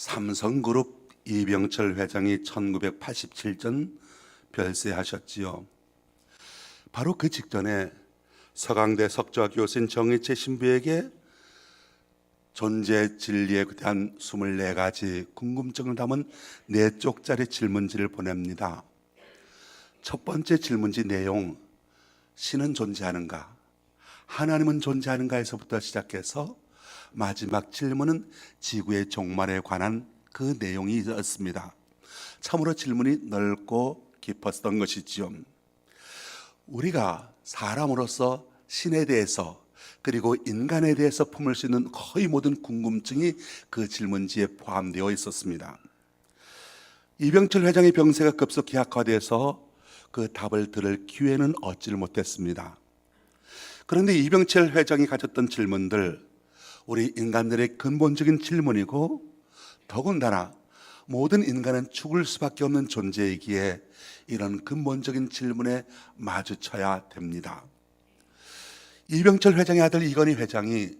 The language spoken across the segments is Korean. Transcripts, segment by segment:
삼성그룹 이병철 회장이 1987년 별세하셨지요. 바로 그 직전에 서강대 석좌 교수인 정의채 신부에게 존재 진리에 대한 24가지 궁금증을 담은 4쪽짜리 질문지를 보냅니다. 첫 번째 질문지 내용, 신은 존재하는가? 하나님은 존재하는가에서부터 시작해서 마지막 질문은 지구의 종말에 관한 그 내용이었습니다. 참으로 질문이 넓고 깊었던 것이지요. 우리가 사람으로서 신에 대해서 그리고 인간에 대해서 품을 수 있는 거의 모든 궁금증이 그 질문지에 포함되어 있었습니다. 이병철 회장의 병세가 급속히 악화돼서 그 답을 들을 기회는 얻지를 못했습니다. 그런데 이병철 회장이 가졌던 질문들, 우리 인간들의 근본적인 질문이고 더군다나 모든 인간은 죽을 수밖에 없는 존재이기에 이런 근본적인 질문에 마주쳐야 됩니다. 이병철 회장의 아들 이건희 회장이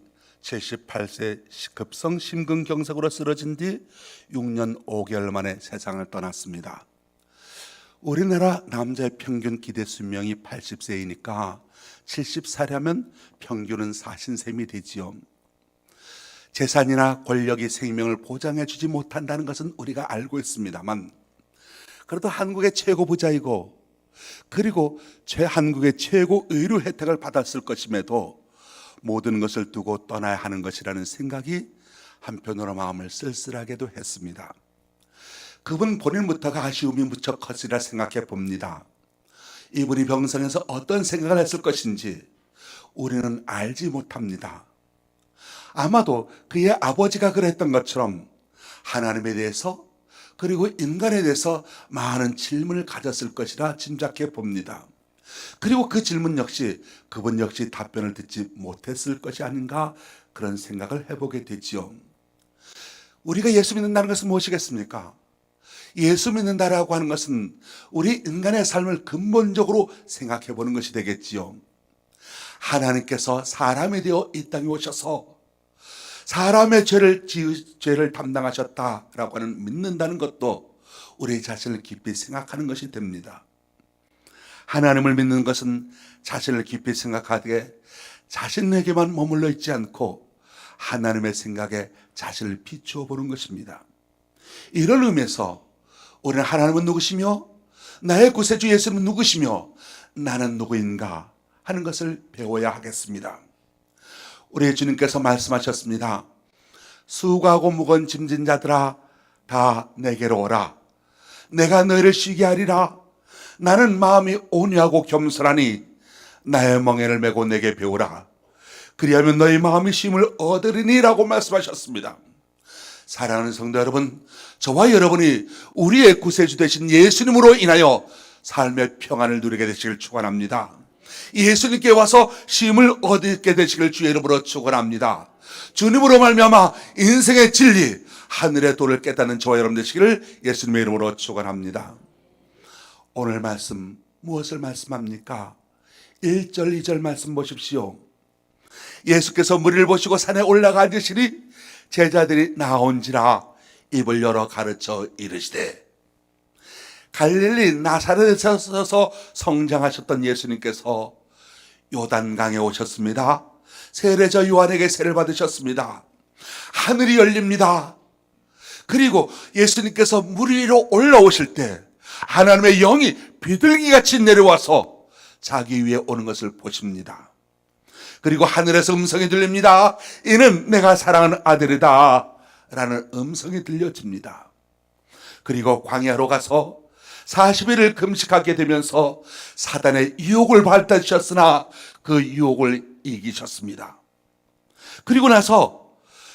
78세 급성 심근경색으로 쓰러진 뒤 6년 5개월 만에 세상을 떠났습니다. 우리나라 남자의 평균 기대 수명이 80세이니까 70살이면 평균은 40셈이 되지요. 재산이나 권력이 생명을 보장해 주지 못한다는 것은 우리가 알고 있습니다만, 그래도 한국의 최고 부자이고 그리고 한국의 최고 의료 혜택을 받았을 것임에도 모든 것을 두고 떠나야 하는 것이라는 생각이 한편으로 마음을 쓸쓸하게도 했습니다. 그분 본인부터가 아쉬움이 무척 컸으리라 생각해 봅니다. 이분이 병상에서 어떤 생각을 했을 것인지 우리는 알지 못합니다. 아마도 그의 아버지가 그랬던 것처럼 하나님에 대해서 그리고 인간에 대해서 많은 질문을 가졌을 것이라 짐작해 봅니다. 그리고 그 질문 역시 그분 역시 답변을 듣지 못했을 것이 아닌가 그런 생각을 해보게 되지요. 우리가 예수 믿는다는 것은 무엇이겠습니까? 예수 믿는다라고 하는 것은 우리 인간의 삶을 근본적으로 생각해 보는 것이 되겠지요. 하나님께서 사람이 되어 이 땅에 오셔서 사람의 죄를 담당하셨다라고 하는 믿는다는 것도 우리 자신을 깊이 생각하는 것이 됩니다. 하나님을 믿는 것은 자신을 깊이 생각하되 자신에게만 머물러 있지 않고 하나님의 생각에 자신을 비추어 보는 것입니다. 이런 의미에서 우리는 하나님은 누구시며 나의 구세주 예수님은 누구시며 나는 누구인가 하는 것을 배워야 하겠습니다. 우리 주님께서 말씀하셨습니다. 수고하고 무거운 짐진 자들아 다 내게로 오라. 내가 너희를 쉬게 하리라. 나는 마음이 온유하고 겸손하니 나의 멍에를 메고 내게 배우라. 그리하면 너희 마음이 쉼을 얻으리니 라고 말씀하셨습니다. 사랑하는 성도 여러분, 저와 여러분이 우리의 구세주 되신 예수님으로 인하여 삶의 평안을 누리게 되시길 축원합니다. 예수님께 와서 쉼을 얻게 되시길 주의 이름으로 축원합니다. 주님으로 말미암아 인생의 진리, 하늘의 도를 깨닫는 저와 여러분 되시기를 예수님의 이름으로 축원합니다. 오늘 말씀 무엇을 말씀합니까? 1절 2절 말씀 보십시오. 예수께서 무리를 보시고 산에 올라가 앉으시니 제자들이 나온지라 입을 열어 가르쳐 이르시되, 갈릴리 나사렛에서 서서 성장하셨던 예수님께서 요단강에 오셨습니다. 세례자 요한에게 세례를 받으셨습니다. 하늘이 열립니다. 그리고 예수님께서 물 위로 올라오실 때 하나님의 영이 비둘기같이 내려와서 자기 위에 오는 것을 보십니다. 그리고 하늘에서 음성이 들립니다. 이는 내가 사랑하는 아들이다 라는 음성이 들려집니다. 그리고 광야로 가서 40일을 금식하게 되면서 사단의 유혹을 받으셨으나 그 유혹을 이기셨습니다. 그리고 나서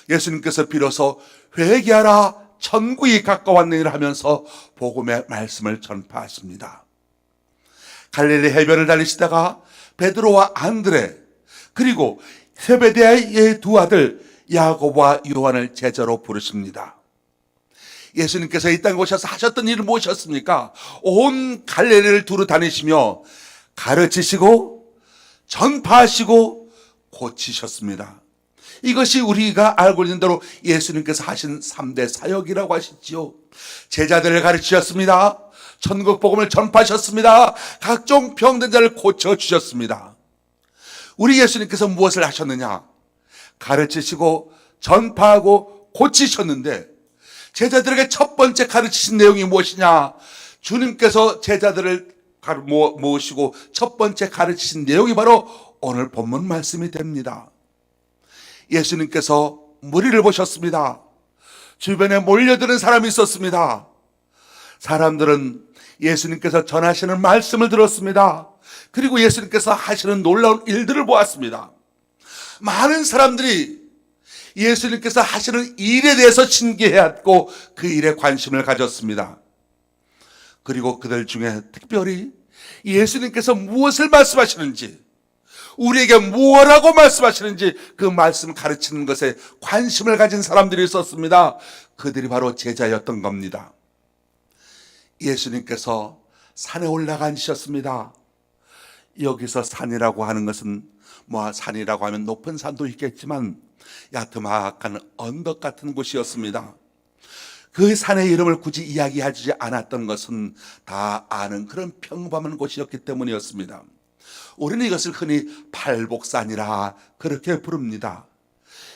예수님께서 비로소 회개하라 천국이 가까웠느니라 하면서 복음의 말씀을 전파하십니다. 갈릴리 해변을 달리시다가 베드로와 안드레 그리고 세베대의 두 아들 야고보와 요한을 제자로 부르십니다. 예수님께서 이 땅에 오셔서 하셨던 일은 무엇이었습니까? 온 갈릴리를 두루 다니시며 가르치시고 전파하시고 고치셨습니다. 이것이 우리가 알고 있는 대로 예수님께서 하신 3대 사역이라고 하시지요. 제자들을 가르치셨습니다. 천국 복음을 전파하셨습니다. 각종 병든 자를 고쳐주셨습니다. 우리 예수님께서 무엇을 하셨느냐? 가르치시고 전파하고 고치셨는데 제자들에게 첫 번째 가르치신 내용이 무엇이냐? 주님께서 제자들을 모으시고 첫 번째 가르치신 내용이 바로 오늘 본문 말씀이 됩니다. 예수님께서 무리를 보셨습니다. 주변에 몰려드는 사람이 있었습니다. 사람들은 예수님께서 전하시는 말씀을 들었습니다. 그리고 예수님께서 하시는 놀라운 일들을 보았습니다. 많은 사람들이 예수님께서 하시는 일에 대해서 신기해하고 그 일에 관심을 가졌습니다. 그리고 그들 중에 특별히 예수님께서 무엇을 말씀하시는지, 우리에게 무엇라고 말씀하시는지 그 말씀을 가르치는 것에 관심을 가진 사람들이 있었습니다. 그들이 바로 제자였던 겁니다. 예수님께서 산에 올라가 앉으셨습니다. 여기서 산이라고 하는 것은 산이라고 하면 높은 산도 있겠지만 야트막한 언덕 같은 곳이었습니다. 그 산의 이름을 굳이 이야기하지 않았던 것은 다 아는 그런 평범한 곳이었기 때문이었습니다. 우리는 이것을 흔히 팔복산이라 그렇게 부릅니다.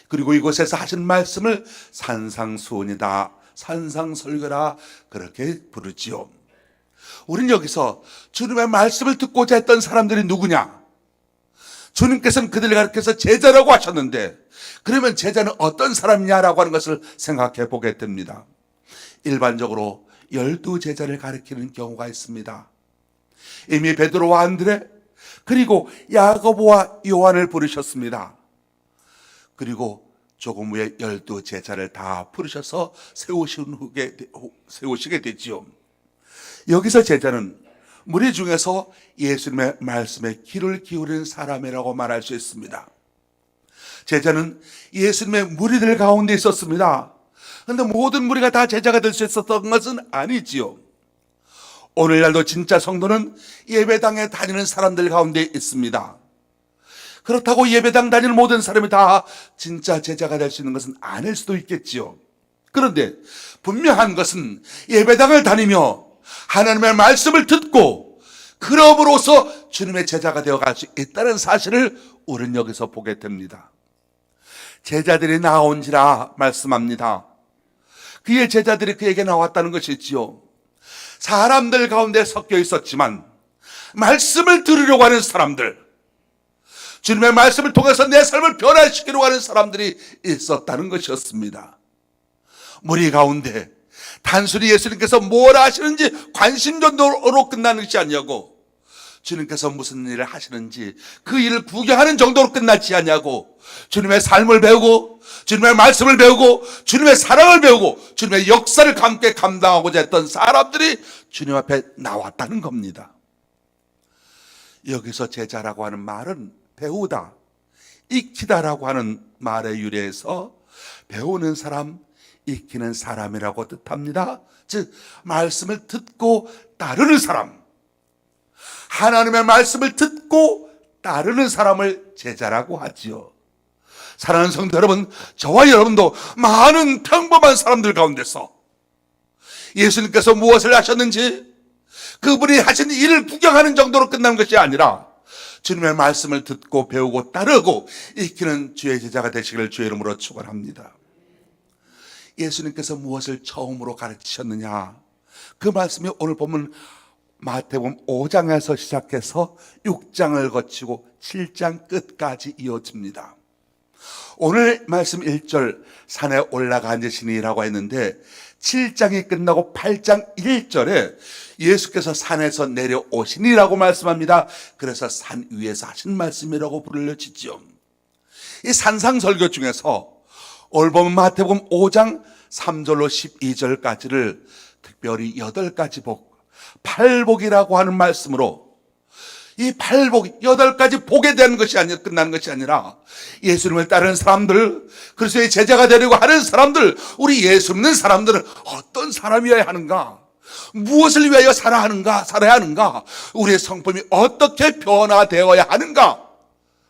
그리고 이곳에서 하신 말씀을 산상수훈이다, 산상설교라 그렇게 부르지요. 우리는 여기서 주님의 말씀을 듣고자 했던 사람들이 누구냐? 주님께서는 그들을 가르쳐서 제자라고 하셨는데 그러면 제자는 어떤 사람이냐라고 하는 것을 생각해 보게 됩니다. 일반적으로 12제자를 가리키는 경우가 있습니다. 이미 베드로와 안드레 그리고 야고보와 요한을 부르셨습니다. 그리고 조금 후에 12제자를 다 부르셔서 세우시게 되지요. 여기서 제자는 무리 중에서 예수님의 말씀에 귀를 기울이는 사람이라고 말할 수 있습니다. 제자는 예수님의 무리들 가운데 있었습니다. 그런데 모든 무리가 다 제자가 될 수 있었던 것은 아니지요. 오늘날도 진짜 성도는 예배당에 다니는 사람들 가운데 있습니다. 그렇다고 예배당 다니는 모든 사람이 다 진짜 제자가 될 수 있는 것은 아닐 수도 있겠지요. 그런데 분명한 것은 예배당을 다니며 하나님의 말씀을 듣고 그럼으로써 주님의 제자가 되어갈 수 있다는 사실을 우리는 여기서 보게 됩니다. 제자들이 나온지라 말씀합니다. 그의 제자들이 그에게 나왔다는 것이지요. 사람들 가운데 섞여 있었지만 말씀을 들으려고 하는 사람들, 주님의 말씀을 통해서 내 삶을 변화시키려고 하는 사람들이 있었다는 것이었습니다. 무리 가운데 단순히 예수님께서 뭘 하시는지 관심 정도로 끝나는 것이 아니고 주님께서 무슨 일을 하시는지 그 일을 구경하는 정도로 끝나지 않냐고, 주님의 삶을 배우고 주님의 말씀을 배우고 주님의 사랑을 배우고 주님의 역사를 함께 감당하고자 했던 사람들이 주님 앞에 나왔다는 겁니다. 여기서 제자라고 하는 말은 배우다, 익히다라고 하는 말에 유래해서 배우는 사람, 익히는 사람이라고 뜻합니다. 즉 말씀을 듣고 따르는 사람, 하나님의 말씀을 듣고 따르는 사람을 제자라고 하지요. 사랑하는 성도 여러분, 저와 여러분도 많은 평범한 사람들 가운데서 예수님께서 무엇을 하셨는지 그분이 하신 일을 구경하는 정도로 끝나는 것이 아니라 주님의 말씀을 듣고 배우고 따르고 익히는 주의 제자가 되시기를 주의 이름으로 축원합니다. 예수님께서 무엇을 처음으로 가르치셨느냐, 그 말씀이 오늘 보면 마태복음 5장에서 시작해서 6장을 거치고 7장 끝까지 이어집니다. 오늘 말씀 1절 산에 올라가 앉으시니라고 했는데 7장이 끝나고 8장 1절에 예수께서 산에서 내려오시니라고 말씀합니다. 그래서 산 위에서 하신 말씀이라고 불려지죠. 이 산상설교 중에서 오늘 보면 마태복음 5장 3절로 12절까지를 특별히 8가지 복, 팔복이라고 하는 말씀으로 이 팔복, 8가지 복에 대한 것이 아니라 끝나는 것이 아니라 예수님을 따르는 사람들, 그리스도의 제자가 되려고 하는 사람들, 우리 예수 믿는 사람들은 어떤 사람이어야 하는가, 무엇을 위하여 살아야 하는가, 우리의 성품이 어떻게 변화되어야 하는가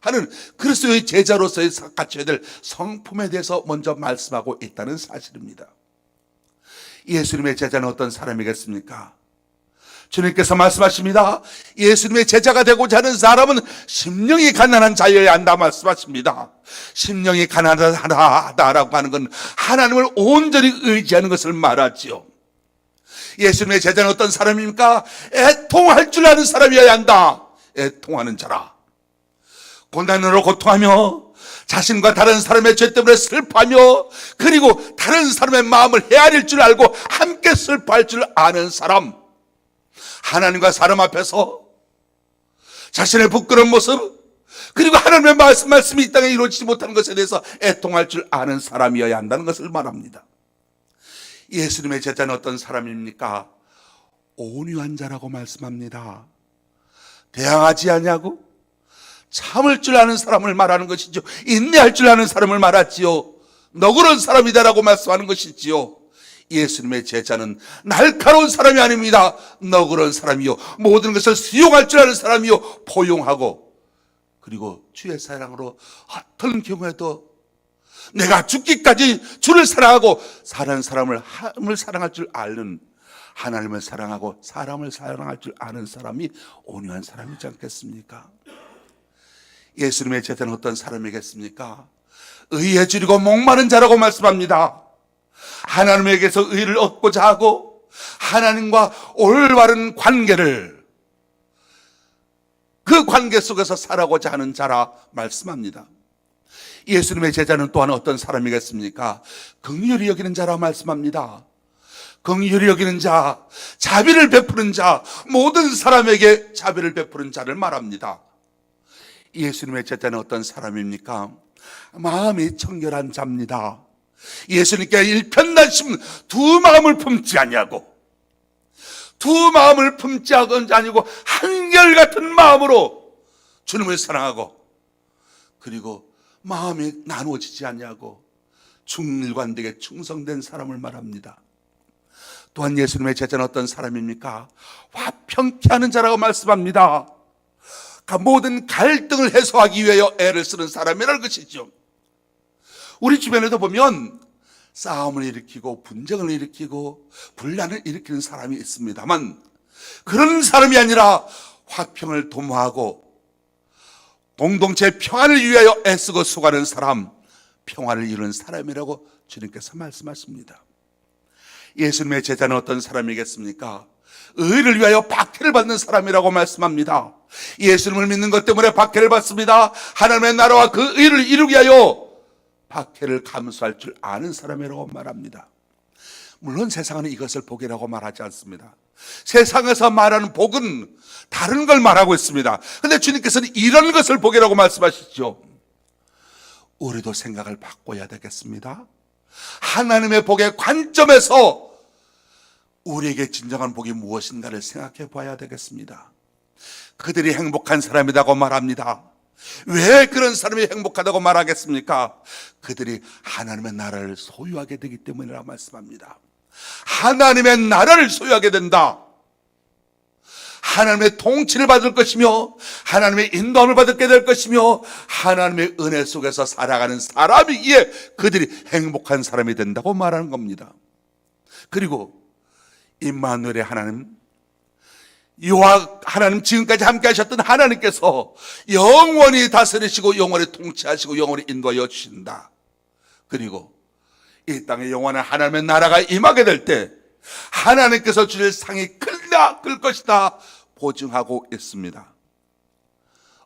하는 그리스도의 제자로서의 갖춰야 될 성품에 대해서 먼저 말씀하고 있다는 사실입니다. 예수님의 제자는 어떤 사람이겠습니까? 주님께서 말씀하십니다. 예수님의 제자가 되고자 하는 사람은 심령이 가난한 자여야 한다 말씀하십니다. 심령이 가난하다라고 하는 건 하나님을 온전히 의지하는 것을 말하지요. 예수님의 제자는 어떤 사람입니까? 애통할 줄 아는 사람이어야 한다. 애통하는 자라. 고난으로 고통하며 자신과 다른 사람의 죄 때문에 슬퍼하며 그리고 다른 사람의 마음을 헤아릴 줄 알고 함께 슬퍼할 줄 아는 사람, 하나님과 사람 앞에서 자신의 부끄러운 모습 그리고 하나님의 말씀이 이 땅에 이루어지지 못하는 것에 대해서 애통할 줄 아는 사람이어야 한다는 것을 말합니다. 예수님의 제자는 어떤 사람입니까? 온유한 자라고 말씀합니다. 대항하지 아니하고 참을 줄 아는 사람을 말하는 것이죠. 인내할 줄 아는 사람을 말하지요. 너그러운 사람이다라고 말씀하는 것이지요. 예수님의 제자는 날카로운 사람이 아닙니다. 너그러운 사람이요, 모든 것을 수용할 줄 아는 사람이요, 포용하고 그리고 주의 사랑으로 어떤 경우에도 내가 죽기까지 주를 사랑하고 사랑하는 사람을 사랑할 줄 아는, 하나님을 사랑하고 사람을 사랑할 줄 아는 사람이 온유한 사람이지 않겠습니까? 예수님의 제자는 어떤 사람이겠습니까? 의에 줄이고 목마른 자라고 말씀합니다. 하나님에게서 의를 얻고자 하고 하나님과 올바른 관계를, 그 관계 속에서 살아가고자 하는 자라 말씀합니다. 예수님의 제자는 또한 어떤 사람이겠습니까? 긍휼히 여기는 자라 말씀합니다. 긍휼히 여기는 자, 자비를 베푸는 자, 모든 사람에게 자비를 베푸는 자를 말합니다. 예수님의 제자는 어떤 사람입니까? 마음이 청결한 자입니다. 예수님께 일편단심 두 마음을 품지 아니하고, 두 마음을 품지 아니고 한결같은 마음으로 주님을 사랑하고 그리고 마음이 나누어지지 아니하고 중일관되게 충성된 사람을 말합니다. 또한 예수님의 제자는 어떤 사람입니까? 화평케 하는 자라고 말씀합니다. 모든 갈등을 해소하기 위하여 애를 쓰는 사람이라는 것이죠. 우리 주변에도 보면 싸움을 일으키고 분쟁을 일으키고 분란을 일으키는 사람이 있습니다만, 그런 사람이 아니라 화평을 도모하고 공동체 평안을 위하여 애쓰고 수고하는 사람, 평화를 이루는 사람이라고 주님께서 말씀하십니다. 예수님의 제자는 어떤 사람이겠습니까? 의를 위하여 박해를 받는 사람이라고 말씀합니다. 예수님을 믿는 것 때문에 박해를 받습니다. 하나님의 나라와 그 의를 이루기 위하여 박해를 감수할 줄 아는 사람이라고 말합니다. 물론 세상은 이것을 복이라고 말하지 않습니다. 세상에서 말하는 복은 다른 걸 말하고 있습니다. 그런데 주님께서는 이런 것을 복이라고 말씀하시죠. 우리도 생각을 바꿔야 되겠습니다. 하나님의 복의 관점에서 우리에게 진정한 복이 무엇인가를 생각해 봐야 되겠습니다. 그들이 행복한 사람이라고 말합니다. 왜 그런 사람이 행복하다고 말하겠습니까? 그들이 하나님의 나라를 소유하게 되기 때문이라고 말씀합니다. 하나님의 나라를 소유하게 된다. 하나님의 통치를 받을 것이며 하나님의 인도함을 받게 될 것이며 하나님의 은혜 속에서 살아가는 사람이기에 그들이 행복한 사람이 된다고 말하는 겁니다. 그리고 임마누엘의 하나님, 여호와 하나님, 지금까지 함께 하셨던 하나님께서 영원히 다스리시고 영원히 통치하시고 영원히 인도하여 주신다. 그리고 이 땅에 영원한 하나님의 나라가 임하게 될 때 하나님께서 주실 상이 클 것이다 보증하고 있습니다.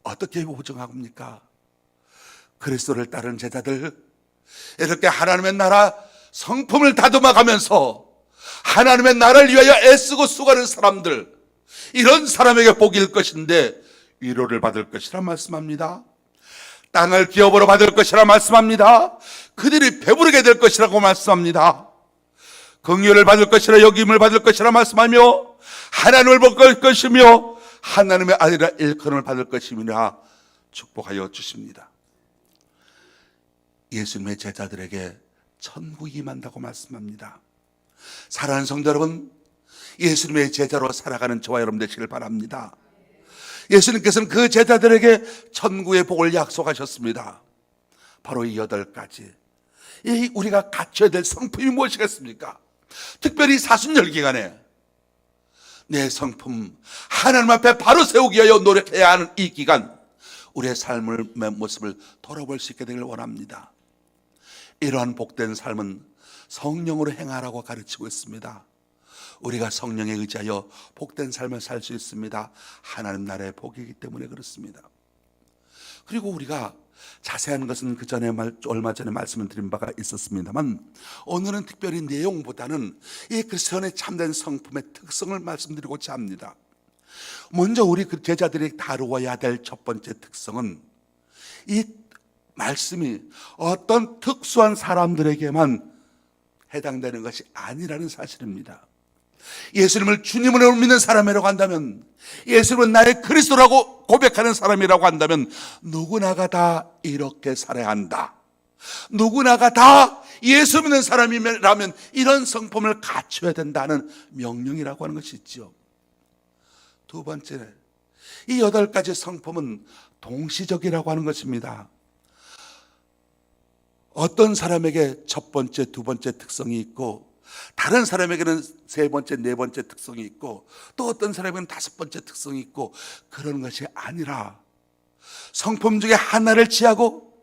어떻게 보증합니까? 그리스도를 따르는 제자들, 이렇게 하나님의 나라 성품을 다듬어가면서 하나님의 나라를 위하여 애쓰고 수고하는 사람들, 이런 사람에게 복일 것인데 위로를 받을 것이라 말씀합니다. 땅을 기업으로 받을 것이라 말씀합니다. 그들이 배부르게 될 것이라고 말씀합니다. 긍휼을 받을 것이라 여김을 받을 것이라 말씀하며 하나님을 볼 것이며 하나님의 아들이라 일컬음을 받을 것이라 축복하여 주십니다. 예수님의 제자들에게 천국이 임한다고 말씀합니다. 사랑하는 성도 여러분, 예수님의 제자로 살아가는 저와 여러분 되시길 바랍니다. 예수님께서는 그 제자들에게 천국의 복을 약속하셨습니다. 바로 이 8가지. 이 우리가 갖춰야 될 성품이 무엇이겠습니까? 특별히 사순절 기간에 내 성품 하나님 앞에 바로 세우기 위하여 노력해야 하는 이 기간, 우리의 삶의 모습을 돌아볼 수 있게 되길 원합니다. 이러한 복된 삶은 성령으로 행하라고 가르치고 있습니다. 우리가 성령에 의지하여 복된 삶을 살 수 있습니다. 하나님 나라의 복이기 때문에 그렇습니다. 그리고 우리가 자세한 것은 그 전에 얼마 전에 말씀을 드린 바가 있었습니다만, 오늘은 특별히 내용보다는 이 그리스도인의 참된 성품의 특성을 말씀드리고자 합니다. 먼저 우리 그 제자들이 다루어야 될 첫 번째 특성은, 이 말씀이 어떤 특수한 사람들에게만 해당되는 것이 아니라는 사실입니다. 예수님을 주님으로 믿는 사람이라고 한다면, 예수님은 나의 그리스도라고 고백하는 사람이라고 한다면 누구나가 다 이렇게 살아야 한다. 누구나가 다 예수 믿는 사람이라면 이런 성품을 갖춰야 된다는 명령이라고 하는 것이 있죠. 두 번째, 이 8가지 성품은 동시적이라고 하는 것입니다. 어떤 사람에게 첫 번째, 두 번째 특성이 있고, 다른 사람에게는 세 번째, 네 번째 특성이 있고, 또 어떤 사람에게는 5번째 특성이 있고, 그런 것이 아니라 성품 중에 하나를 취하고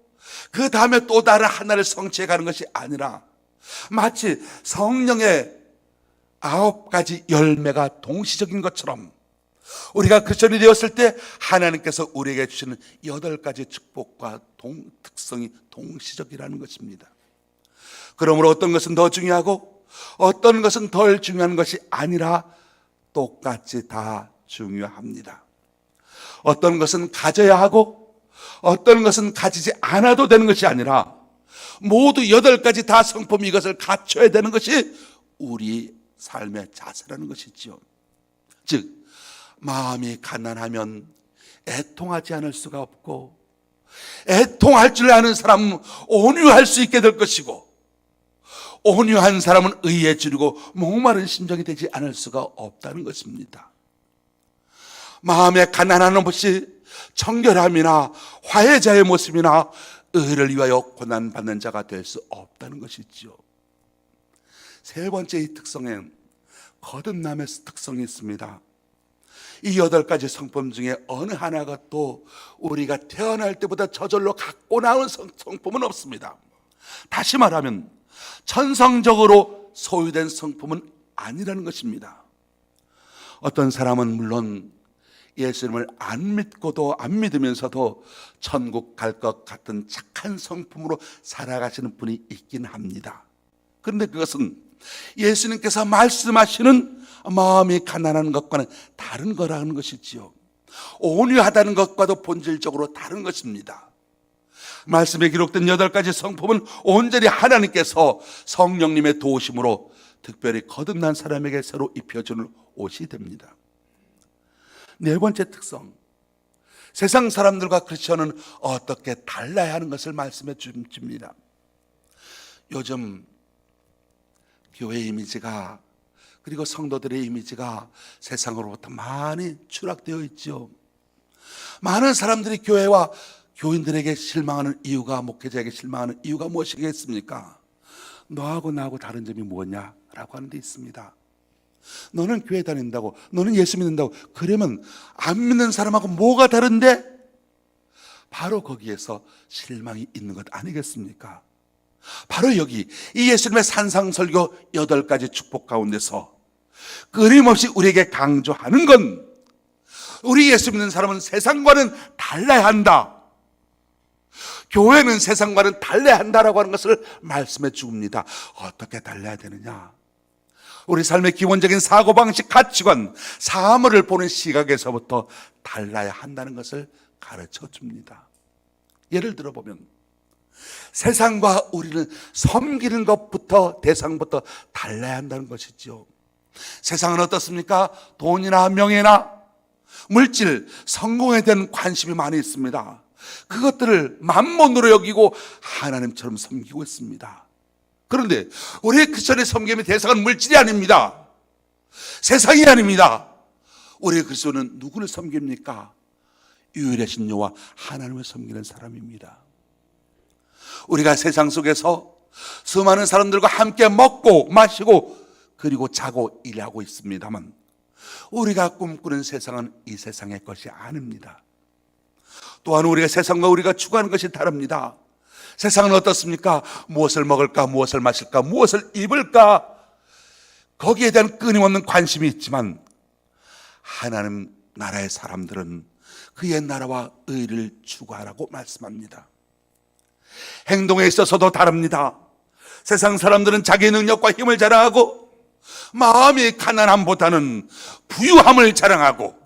그 다음에 또 다른 하나를 성취해 가는 것이 아니라, 마치 성령의 9가지 열매가 동시적인 것처럼 우리가 크리스천이 되었을 때 하나님께서 우리에게 주시는 8가지 축복과 특성이 동시적이라는 것입니다. 그러므로 어떤 것은 더 중요하고 어떤 것은 덜 중요한 것이 아니라 똑같이 다 중요합니다. 어떤 것은 가져야 하고 어떤 것은 가지지 않아도 되는 것이 아니라 모두 8가지 다 성품, 이것을 갖춰야 되는 것이 우리 삶의 자세라는 것이죠. 즉, 마음이 가난하면 애통하지 않을 수가 없고, 애통할 줄 아는 사람은 온유할 수 있게 될 것이고, 온유한 사람은 의에 주르고 목마른 심정이 되지 않을 수가 없다는 것입니다. 마음에 가난한 것이 청결함이나 화해자의 모습이나 의를 위하여 고난받는 자가 될 수 없다는 것이죠. 세 번째, 이 특성엔 거듭남의 특성이 있습니다. 이 8가지 성품 중에 어느 하나가 또 우리가 태어날 때보다 저절로 갖고 나온 성품은 없습니다. 다시 말하면 천성적으로 소유된 성품은 아니라는 것입니다. 어떤 사람은 물론 예수님을 안 믿고도 안 믿으면서도 천국 갈 것 같은 착한 성품으로 살아가시는 분이 있긴 합니다. 그런데 그것은 예수님께서 말씀하시는 마음이 가난한 것과는 다른 거라는 것이지요. 온유하다는 것과도 본질적으로 다른 것입니다. 말씀에 기록된 8가지 성품은 온전히 하나님께서 성령님의 도우심으로 특별히 거듭난 사람에게 새로 입혀주는 옷이 됩니다. 네 번째 특성, 세상 사람들과 크리스천은 어떻게 달라야 하는 것을 말씀해 줍니다. 요즘 교회 이미지가, 그리고 성도들의 이미지가 세상으로부터 많이 추락되어 있죠. 많은 사람들이 교회와 교인들에게 실망하는 이유가, 목회자에게 실망하는 이유가 무엇이겠습니까? 너하고 나하고 다른 점이 뭐냐라고 하는 데 있습니다. 너는 교회 다닌다고, 너는 예수 믿는다고, 그러면 안 믿는 사람하고 뭐가 다른데? 바로 거기에서 실망이 있는 것 아니겠습니까? 바로 여기 이 예수님의 산상설교 8가지 축복 가운데서 끊임없이 우리에게 강조하는 건, 우리 예수 믿는 사람은 세상과는 달라야 한다, 교회는 세상과는 달라야 한다라고 하는 것을 말씀해 줍니다. 어떻게 달라야 되느냐? 우리 삶의 기본적인 사고방식, 가치관, 사물을 보는 시각에서부터 달라야 한다는 것을 가르쳐 줍니다. 예를 들어보면 세상과 우리는 섬기는 것부터, 대상부터 달라야 한다는 것이죠. 세상은 어떻습니까? 돈이나 명예나 물질, 성공에 대한 관심이 많이 있습니다. 그것들을 만몬으로 여기고 하나님처럼 섬기고 있습니다. 그런데 우리 크리스천의 섬김의 대상은 물질이 아닙니다. 세상이 아닙니다. 우리 그리스도는 누구를 섬깁니까? 유일하신 여호와 하나님을 섬기는 사람입니다. 우리가 세상 속에서 수많은 사람들과 함께 먹고 마시고 그리고 자고 일하고 있습니다만 우리가 꿈꾸는 세상은 이 세상의 것이 아닙니다. 또한 우리가 세상과 우리가 추구하는 것이 다릅니다. 세상은 어떻습니까? 무엇을 먹을까, 무엇을 마실까, 무엇을 입을까, 거기에 대한 끊임없는 관심이 있지만 하나님 나라의 사람들은 그의 나라와 의를 추구하라고 말씀합니다. 행동에 있어서도 다릅니다. 세상 사람들은 자기 능력과 힘을 자랑하고 마음이 가난함보다는 부유함을 자랑하고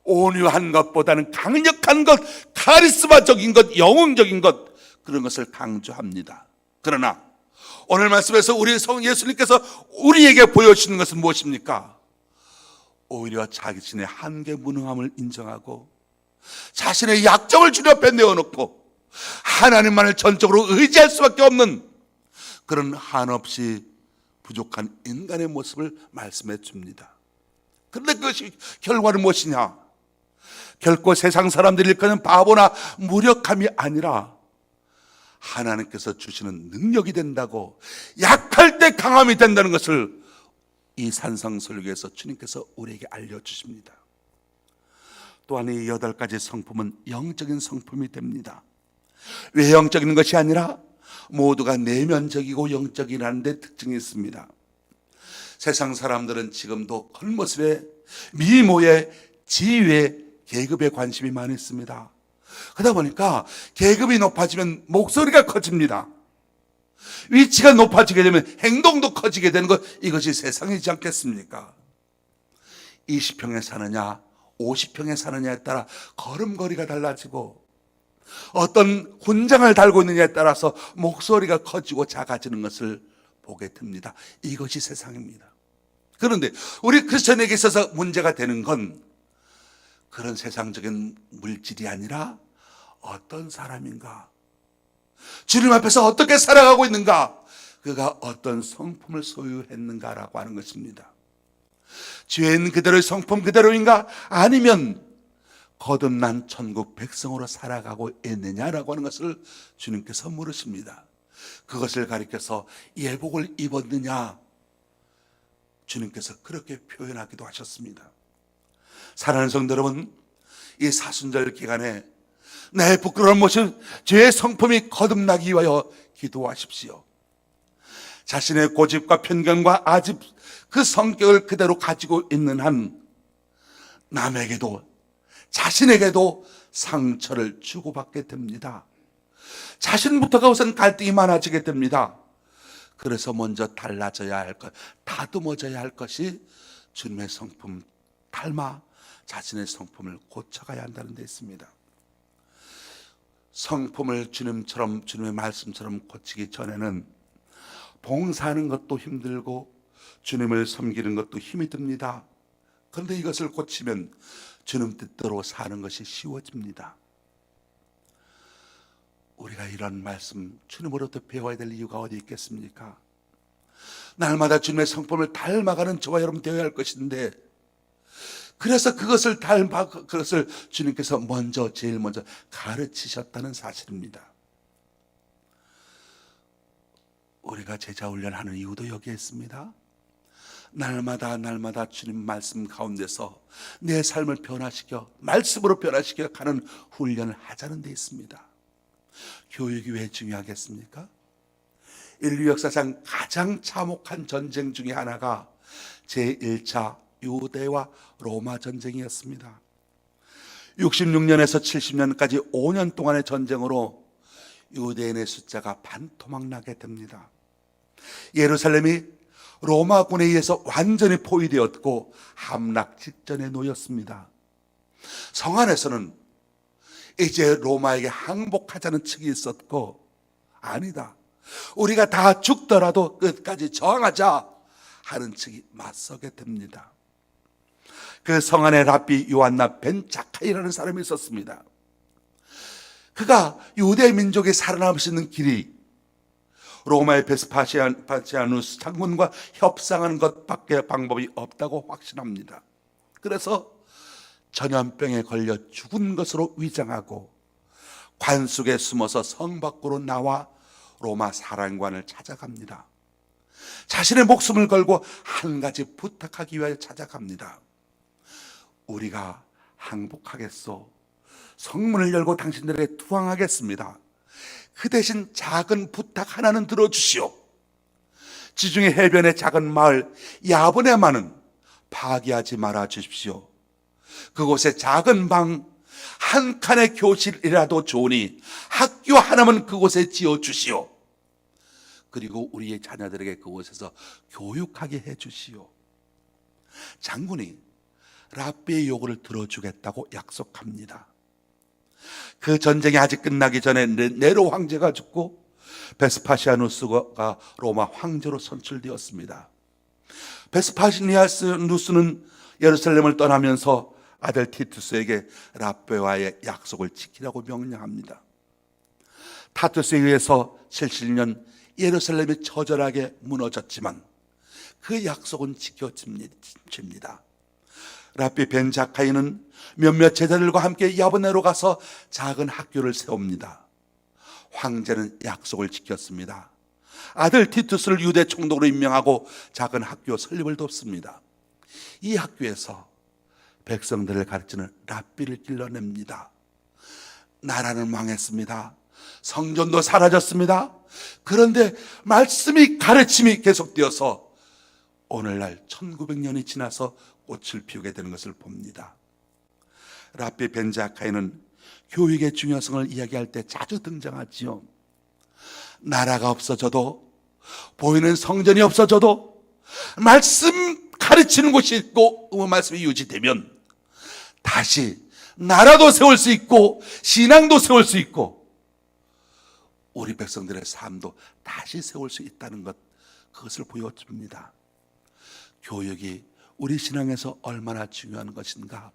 온유한 것보다는 강력한 것, 카리스마적인 것, 영웅적인 것, 그런 것을 강조합니다. 그러나 오늘 말씀에서 우리 성 예수님께서 우리에게 보여주시는 것은 무엇입니까? 오히려 자기 자신의 한계 무능함을 인정하고 자신의 약점을 주님 앞에 내어놓고 하나님만을 전적으로 의지할 수밖에 없는 그런 한없이 부족한 인간의 모습을 말씀해 줍니다. 그런데 그것이 결과는 무엇이냐? 결코 세상 사람들이 일컫는 바보나 무력함이 아니라 하나님께서 주시는 능력이 된다고, 약할 때 강함이 된다는 것을 이 산상설교에서 주님께서 우리에게 알려주십니다. 또한 이 8가지 성품은 영적인 성품이 됩니다. 외형적인 것이 아니라 모두가 내면적이고 영적이라는 데 특징이 있습니다. 세상 사람들은 지금도 겉모습에, 미모에, 지위에, 계급에 관심이 많이 있습니다. 그러다 보니까 계급이 높아지면 목소리가 커집니다. 위치가 높아지게 되면 행동도 커지게 되는 것, 이것이 세상이지 않겠습니까? 20평에 사느냐 50평에 사느냐에 따라 걸음걸이가 달라지고 어떤 훈장을 달고 있느냐에 따라서 목소리가 커지고 작아지는 것을 보게 됩니다. 이것이 세상입니다. 그런데 우리 크리스천에게 있어서 문제가 되는 건 그런 세상적인 물질이 아니라 어떤 사람인가, 주님 앞에서 어떻게 살아가고 있는가, 그가 어떤 성품을 소유했는가라고 하는 것입니다. 죄인 그대로의 성품 그대로인가, 아니면 거듭난 천국 백성으로 살아가고 있느냐라고 하는 것을 주님께서 물으십니다. 그것을 가리켜서 예복을 입었느냐, 주님께서 그렇게 표현하기도 하셨습니다. 사랑하는 성도 여러분, 이 사순절 기간에 내 부끄러운 모습, 죄의 성품이 거듭나기 위하여 기도하십시오. 자신의 고집과 편견과 아집, 그 성격을 그대로 가지고 있는 한 남에게도 자신에게도 상처를 주고받게 됩니다. 자신부터가 우선 갈등이 많아지게 됩니다. 그래서 먼저 달라져야 할 것, 다듬어져야 할 것이 주님의 성품 닮아 자신의 성품을 고쳐가야 한다는 데 있습니다. 성품을 주님처럼, 주님의 말씀처럼 고치기 전에는 봉사하는 것도 힘들고 주님을 섬기는 것도 힘이 듭니다. 그런데 이것을 고치면 주님 뜻대로 사는 것이 쉬워집니다. 우리가 이런 말씀 주님으로부터 배워야 될 이유가 어디 있겠습니까? 날마다 주님의 성품을 닮아가는 저와 여러분 되어야 할 것인데, 그래서 그것을 주님께서 제일 먼저 가르치셨다는 사실입니다. 우리가 제자 훈련하는 이유도 여기에 있습니다. 날마다 주님 말씀 가운데서 내 삶을 변화시켜, 말씀으로 변화시켜 가는 훈련을 하자는 데 있습니다. 교육이 왜 중요하겠습니까? 인류 역사상 가장 참혹한 전쟁 중에 하나가 제1차 유대와 로마 전쟁이었습니다. 66년에서 70년까지 5년 동안의 전쟁으로 유대인의 숫자가 반토막 나게 됩니다. 예루살렘이 로마군에 의해서 완전히 포위되었고 함락 직전에 놓였습니다. 성 안에서는 이제 로마에게 항복하자는 측이 있었고, 아니다, 우리가 다 죽더라도 끝까지 저항하자 하는 측이 맞서게 됩니다. 그 성 안에 랍비 요한나 벤 자카이라는 사람이 있었습니다. 그가 유대 민족이 살아남을 수 있는 길이 로마의 베스파시아누스 장군과 협상하는 것밖에 방법이 없다고 확신합니다. 그래서 전염병에 걸려 죽은 것으로 위장하고 관 속에 숨어서 성 밖으로 나와 로마 사령관을 찾아갑니다. 자신의 목숨을 걸고 한 가지 부탁하기 위하여 찾아갑니다. 우리가 항복하겠소. 성문을 열고 당신들에게 투항하겠습니다. 그 대신 작은 부탁 하나는 들어주시오. 지중해 해변의 작은 마을 야브네만은 파괴하지 말아 주십시오. 그곳에 작은 방 한 칸의 교실이라도 좋으니 학교 하나만 그곳에 지어주시오. 그리고 우리의 자녀들에게 그곳에서 교육하게 해주시오. 장군이 랍비의 요구를 들어주겠다고 약속합니다. 그 전쟁이 아직 끝나기 전에 네로 황제가 죽고 베스파시아누스가 로마 황제로 선출되었습니다. 베스파시아누스는 예루살렘을 떠나면서 아들 티투스에게 랍비와의 약속을 지키라고 명령합니다. 타투스에 의해서 70년 예루살렘이 처절하게 무너졌지만 그 약속은 지켜집니다. 랍비 벤 자카이는 몇몇 제자들과 함께 야브네로 가서 작은 학교를 세웁니다. 황제는 약속을 지켰습니다. 아들 티투스를 유대 총독으로 임명하고 작은 학교 설립을 돕습니다. 이 학교에서 백성들을 가르치는 랍비를 길러냅니다. 나라는 망했습니다. 성전도 사라졌습니다. 그런데 말씀이, 가르침이 계속되어서 오늘날 1900년이 지나서 꽃을 피우게 되는 것을 봅니다. 랍비 벤 자카이는 교육의 중요성을 이야기할 때 자주 등장하지요. 나라가 없어져도, 보이는 성전이 없어져도 말씀 가르치는 곳이 있고 말씀이 유지되면 다시 나라도 세울 수 있고 신앙도 세울 수 있고 우리 백성들의 삶도 다시 세울 수 있다는 것, 그것을 보여줍니다. 교육이 우리 신앙에서 얼마나 중요한 것인가,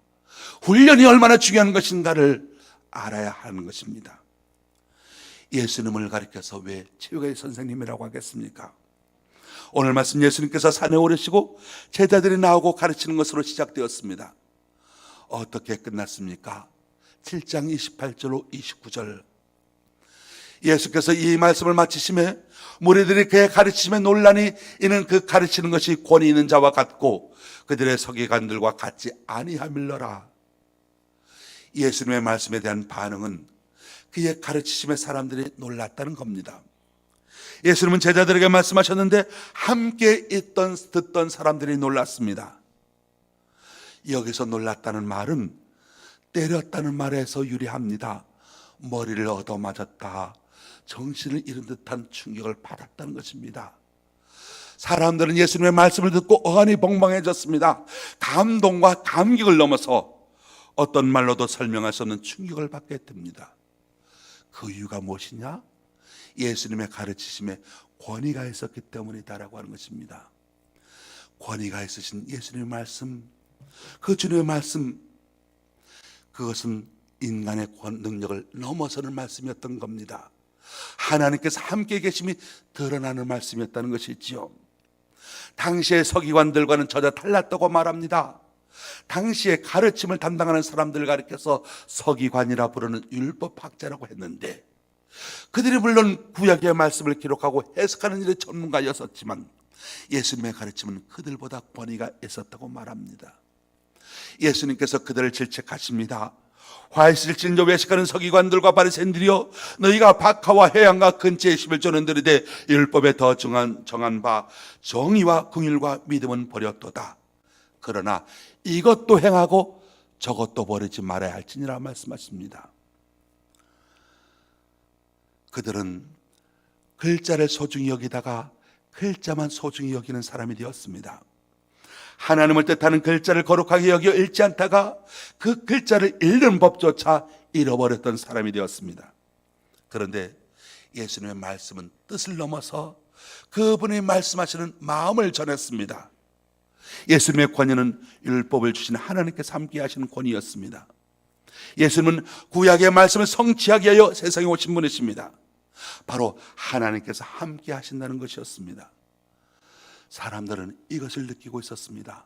훈련이 얼마나 중요한 것인가를 알아야 하는 것입니다. 예수님을 가리켜서 왜 체육의 선생님이라고 하겠습니까? 오늘 말씀 예수님께서 산에 오르시고 제자들이 나오고 가르치는 것으로 시작되었습니다. 어떻게 끝났습니까? 7장 28절로 29절. 예수께서 이 말씀을 마치심에 무리들이 그의 가르치심에 논란이, 이는 그 가르치는 것이 권위 있는 자와 같고 그들의 서기관들과 같지 아니함일러라. 예수님의 말씀에 대한 반응은 그의 가르치심에 사람들이 놀랐다는 겁니다. 예수님은 제자들에게 말씀하셨는데 함께 듣던 사람들이 놀랐습니다. 여기서 놀랐다는 말은 때렸다는 말에서 유래합니다. 머리를 얻어맞았다, 정신을 잃은 듯한 충격을 받았다는 것입니다. 사람들은 예수님의 말씀을 듣고 어안이 벙벙해졌습니다. 감동과 감격을 넘어서 어떤 말로도 설명할 수 없는 충격을 받게 됩니다. 그 이유가 무엇이냐? 예수님의 가르치심에 권위가 있었기 때문이다라고 하는 것입니다. 권위가 있으신 예수님의 말씀, 그 주님의 말씀, 그것은 인간의 능력을 넘어서는 말씀이었던 겁니다. 하나님께서 함께 계심이 드러나는 말씀이었다는 것이지요. 당시의 서기관들과는 전혀 달랐다고 말합니다. 당시에 가르침을 담당하는 사람들을 가리켜서 서기관이라 부르는 율법학자라고 했는데, 그들이 물론 구약의 말씀을 기록하고 해석하는 일의 전문가였었지만 예수님의 가르침은 그들보다 권위가 있었다고 말합니다. 예수님께서 그들을 질책하십니다. 화이실진저 외식하는 서기관들과 바리새인들이여, 너희가 박하와 해양과 근처에 십을 쫓는들이되 율법에 더 정한 바 정의와 긍휼과 믿음은 버렸도다. 그러나 이것도 행하고 저것도 버리지 말아야 할지니라 말씀하십니다. 그들은 글자를 소중히 여기다가 글자만 소중히 여기는 사람이 되었습니다. 하나님을 뜻하는 글자를 거룩하게 여겨 읽지 않다가 그 글자를 읽는 법조차 잃어버렸던 사람이 되었습니다. 그런데 예수님의 말씀은 뜻을 넘어서 그분이 말씀하시는 마음을 전했습니다. 예수님의 권위는 율법을 주신 하나님께서 함께 하시는 권위였습니다. 예수님은 구약의 말씀을 성취하기 위하여 세상에 오신 분이십니다. 바로 하나님께서 함께 하신다는 것이었습니다. 사람들은 이것을 느끼고 있었습니다.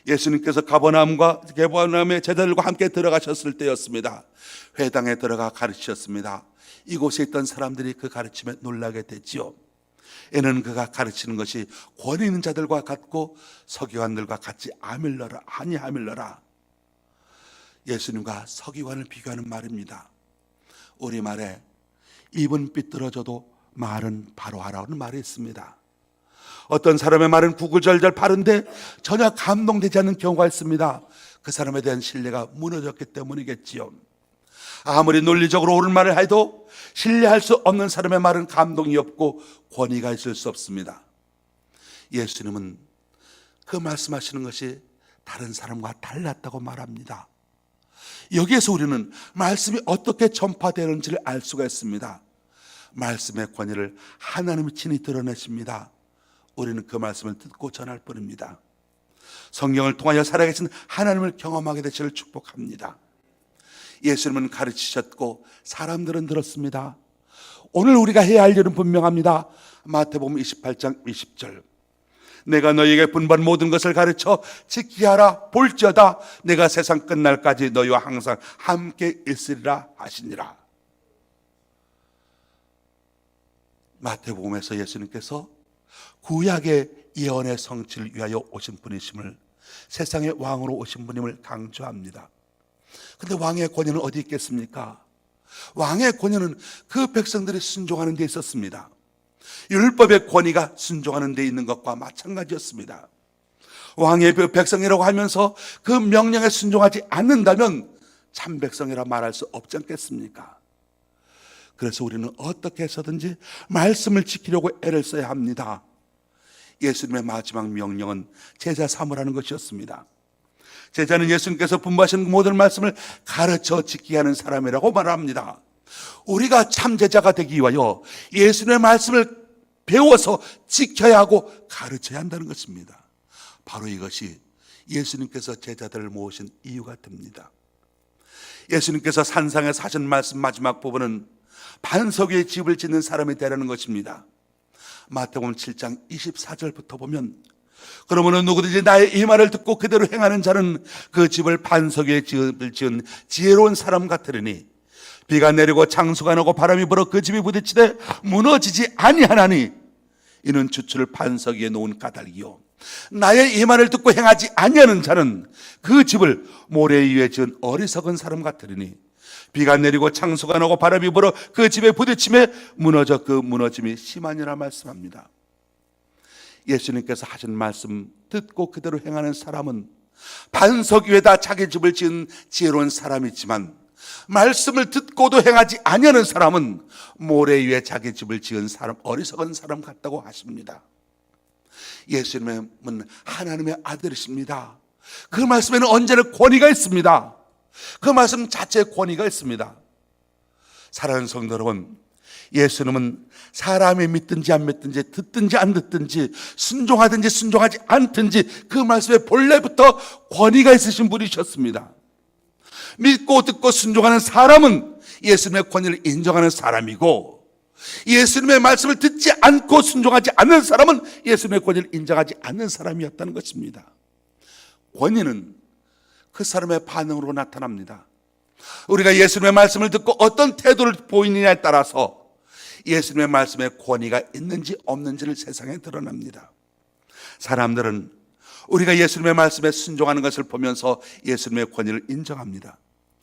예수님께서 가버나움의 제자들과 함께 들어가셨을 때였습니다. 회당에 들어가 가르치셨습니다. 이곳에 있던 사람들이 그 가르침에 놀라게 됐지요. 이는 그가 가르치는 것이 권위 있는 자들과 같고 서기관들과 같이 아니하밀러라. 예수님과 서기관을 비교하는 말입니다. 우리말에 입은 삐뚤어져도 말은 바로 하라는 말이 있습니다. 어떤 사람의 말은 구구절절 바른데 전혀 감동되지 않는 경우가 있습니다. 그 사람에 대한 신뢰가 무너졌기 때문이겠지요. 아무리 논리적으로 옳은 말을 해도 신뢰할 수 없는 사람의 말은 감동이 없고 권위가 있을 수 없습니다. 예수님은 그 말씀하시는 것이 다른 사람과 달랐다고 말합니다. 여기에서 우리는 말씀이 어떻게 전파되는지를 알 수가 있습니다. 말씀의 권위를 하나님이 친히 드러내십니다. 우리는 그 말씀을 듣고 전할 뿐입니다. 성경을 통하여 살아계신 하나님을 경험하게 되시를 축복합니다. 예수님은 가르치셨고 사람들은 들었습니다. 오늘 우리가 해야 할 일은 분명합니다. 마태복음 28장 20절. 내가 너희에게 분반 모든 것을 가르쳐 지키게 하라. 볼지어다 내가 세상 끝날까지 너희와 항상 함께 있으리라 하시니라. 마태복음에서 예수님께서 구약의 예언의 성취를 위하여 오신 분이심을, 세상의 왕으로 오신 분임을 강조합니다. 그런데 왕의 권위는 어디 있겠습니까? 왕의 권위는 그 백성들이 순종하는 데 있었습니다. 율법의 권위가 순종하는 데 있는 것과 마찬가지였습니다. 왕의 백성이라고 하면서 그 명령에 순종하지 않는다면 참 백성이라 말할 수 없지 않겠습니까? 그래서 우리는 어떻게 해서든지 말씀을 지키려고 애를 써야 합니다. 예수님의 마지막 명령은 제자 삼으라는 것이었습니다. 제자는 예수님께서 분부하신 모든 말씀을 가르쳐 지키게 하는 사람이라고 말합니다. 우리가 참 제자가 되기 위하여 예수님의 말씀을 배워서 지켜야 하고 가르쳐야 한다는 것입니다. 바로 이것이 예수님께서 제자들을 모으신 이유가 됩니다. 예수님께서 산상에서 하신 말씀 마지막 부분은 반석 위에 집을 짓는 사람이 되라는 것입니다. 마태복음 7장 24절부터 보면, 그러므로 누구든지 나의 이 말을 듣고 그대로 행하는 자는 그 집을 반석 위에 집을 지은 지혜로운 사람 같으리니 비가 내리고 장수가 나고 바람이 불어 그 집이 부딪히되 무너지지 아니하나니 이는 주추를 반석 위에 놓은 까닭이요 나의 이 말을 듣고 행하지 아니하는 자는 그 집을 모래 위에 지은 어리석은 사람 같으리니 비가 내리고 창수가 나고 바람이 불어 그 집에 부딪히며 무너져 그 무너짐이 심하니라 말씀합니다. 예수님께서 하신 말씀 듣고 그대로 행하는 사람은 반석 위에다 자기 집을 지은 지혜로운 사람이지만, 말씀을 듣고도 행하지 아니하는 사람은 모래 위에 자기 집을 지은 사람, 어리석은 사람 같다고 하십니다. 예수님은 하나님의 아들이십니다. 그 말씀에는 언제나 권위가 있습니다. 그 말씀 자체에 권위가 있습니다. 사랑하는 성도 여러분, 예수님은 사람이 믿든지 안 믿든지, 듣든지 안 듣든지, 순종하든지 순종하지 않든지 그 말씀에 본래부터 권위가 있으신 분이셨습니다. 믿고 듣고 순종하는 사람은 예수님의 권위를 인정하는 사람이고, 예수님의 말씀을 듣지 않고 순종하지 않는 사람은 예수님의 권위를 인정하지 않는 사람이었다는 것입니다. 권위는 그 사람의 반응으로 나타납니다. 우리가 예수님의 말씀을 듣고 어떤 태도를 보이느냐에 따라서 예수님의 말씀에 권위가 있는지 없는지를 세상에 드러납니다. 사람들은 우리가 예수님의 말씀에 순종하는 것을 보면서 예수님의 권위를 인정합니다.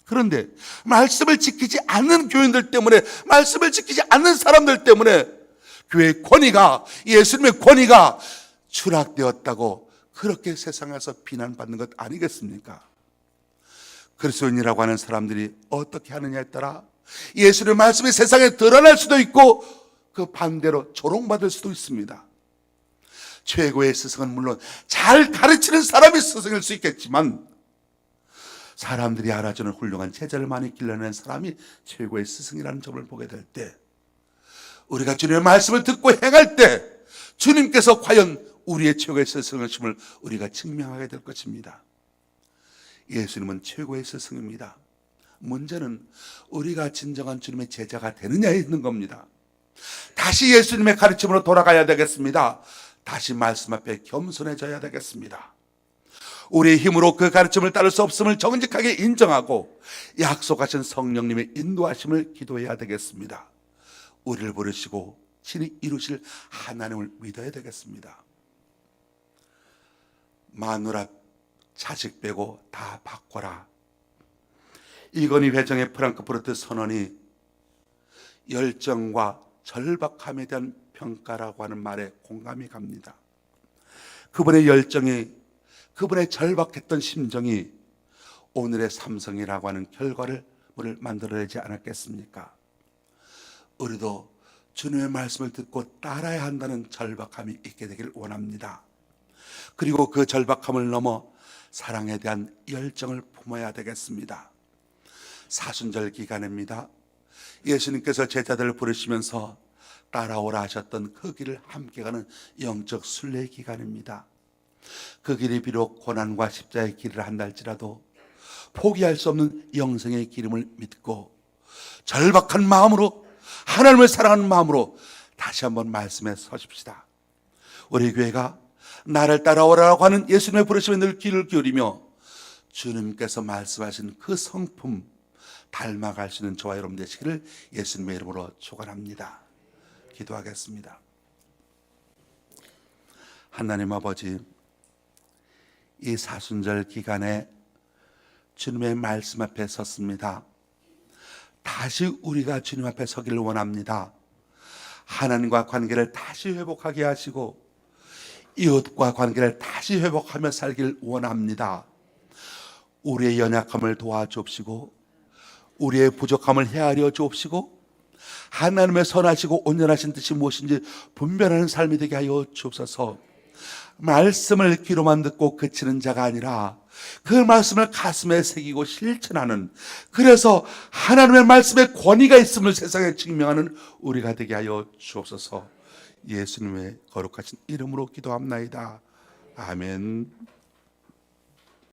그런데 말씀을 지키지 않는 교인들 때문에, 말씀을 지키지 않는 사람들 때문에 교회의 권위가, 예수님의 권위가 추락되었다고 그렇게 세상에서 비난받는 것 아니겠습니까? 그리스도인이라고 하는 사람들이 어떻게 하느냐에 따라 예수님의 말씀이 세상에 드러날 수도 있고 그 반대로 조롱받을 수도 있습니다. 최고의 스승은 물론 잘 가르치는 사람이 스승일 수 있겠지만, 사람들이 알아주는 훌륭한 제자를 많이 길러낸 사람이 최고의 스승이라는 점을 보게 될 때, 우리가 주님의 말씀을 듣고 행할 때 주님께서 과연 우리의 최고의 스승이심을 우리가 증명하게 될 것입니다. 예수님은 최고의 스승입니다. 문제는 우리가 진정한 주님의 제자가 되느냐에 있는 겁니다. 다시 예수님의 가르침으로 돌아가야 되겠습니다. 다시 말씀 앞에 겸손해져야 되겠습니다. 우리의 힘으로 그 가르침을 따를 수 없음을 정직하게 인정하고 약속하신 성령님의 인도하심을 기도해야 되겠습니다. 우리를 부르시고 친히 이루실 하나님을 믿어야 되겠습니다. 마누라 자식 빼고 다 바꿔라. 이건희 회장의 프랑크푸르트 선언이 열정과 절박함에 대한 평가라고 하는 말에 공감이 갑니다. 그분의 열정이, 그분의 절박했던 심정이 오늘의 삼성이라고 하는 결과를 만들어내지 않았겠습니까? 우리도 주님의 말씀을 듣고 따라야 한다는 절박함이 있게 되기를 원합니다. 그리고 그 절박함을 넘어 사랑에 대한 열정을 품어야 되겠습니다. 사순절 기간입니다. 예수님께서 제자들을 부르시면서 따라오라 하셨던 그 길을 함께 가는 영적 순례 기간입니다. 그 길이 비록 고난과 십자의 길을 한달지라도 포기할 수 없는 영생의 기름을 믿고 절박한 마음으로, 하나님을 사랑하는 마음으로 다시 한번 말씀에 서십시다. 우리 교회가 나를 따라오라고 하는 예수님의 부르심에 늘 귀를 기울이며 주님께서 말씀하신 그 성품 닮아갈 수 있는 저와 여러분 되시기를 예수님의 이름으로 축원합니다. 기도하겠습니다. 하나님 아버지, 이 사순절 기간에 주님의 말씀 앞에 섰습니다. 다시 우리가 주님 앞에 서기를 원합니다. 하나님과 관계를 다시 회복하게 하시고 이웃과 관계를 다시 회복하며 살길 원합니다. 우리의 연약함을 도와주옵시고 우리의 부족함을 헤아려 주옵시고 하나님의 선하시고 온전하신 뜻이 무엇인지 분별하는 삶이 되게 하여 주옵소서. 말씀을 귀로만 듣고 그치는 자가 아니라 그 말씀을 가슴에 새기고 실천하는, 그래서 하나님의 말씀에 권위가 있음을 세상에 증명하는 우리가 되게 하여 주옵소서. 예수님의 거룩하신 이름으로 기도합나이다. 아멘.